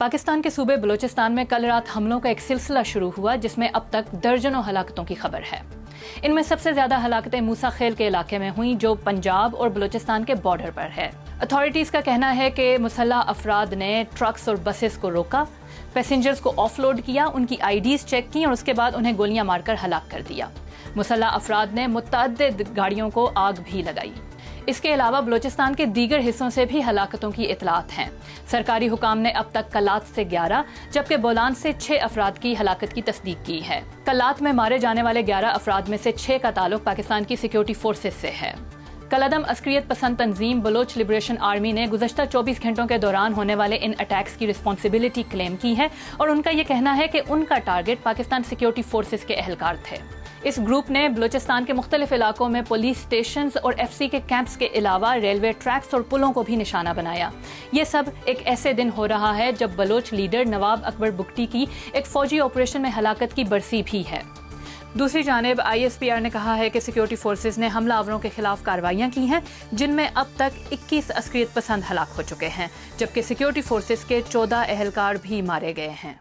पाकिस्तान के सूबे बलूचिस्तान में कल रात हमलों का एक सिलसिला शुरू हुआ जिसमें अब तक दर्जनों हलाकतों की खबर है। इनमें सबसे ज्यादा हलाकतें मूसा खेल के इलाके में हुई जो पंजाब और बलूचिस्तान के बॉर्डर पर है। अथॉरिटीज का कहना है कि मुसल्लह अफराद ने ट्रक्स और बसेस को रोका, पैसेंजर्स को ऑफलोड किया, उनकी आईडीज चेक की और उसके बाद उन्हें गोलियां मारकर हलाक कर दिया। मुसल्लह अफराद ने मुतअद्दिद गाड़ियों को आग भी लगाई। इसके अलावा बलूचिस्तान के दीगर हिस्सों से भी हलाकतों की इतलात हैं। सरकारी हुकाम ने अब तक कलात से 11 जबकि बोलान से 6 अफराद की हलाकत की तस्दीक की है। कलात में मारे जाने वाले 11 अफराद में से 6 का ताल्लुक पाकिस्तान की सिक्योरिटी फोर्सेस से है। कलअदम अस्करियत पसंद तंजीम बलोच लिबरेशन आर्मी ने गुज़श्ता 24 घंटों के दौरान होने वाले इन अटैक्स की रिस्पॉन्सिबिलिटी क्लेम की है और उनका ये कहना है कि उनका टारगेट पाकिस्तान सिक्योरिटी फोर्सेस के एहलकार थे। इस ग्रुप ने बलूचिस्तान के मुख्तलिफ इलाकों में पुलिस स्टेशन और FC के कैंप्स के अलावा रेलवे ट्रैक्स और पुलों को भी निशाना बनाया। ये सब एक ऐसे दिन हो रहा है जब बलोच लीडर नवाब अकबर बुगटी की एक फौजी ऑपरेशन में हलाकत की बरसी भी है। दूसरी जानिब ISPR ने कहा है कि सिक्योरिटी फोर्सेस ने हमलावरों के खिलाफ कार्रवाइयां की हैं जिनमें अब तक 21 अस्करियत पसंद हलाक हो चुके हैं जबकि सिक्योरिटी फोर्सेस के 14 एहलकार भी मारे गए हैं।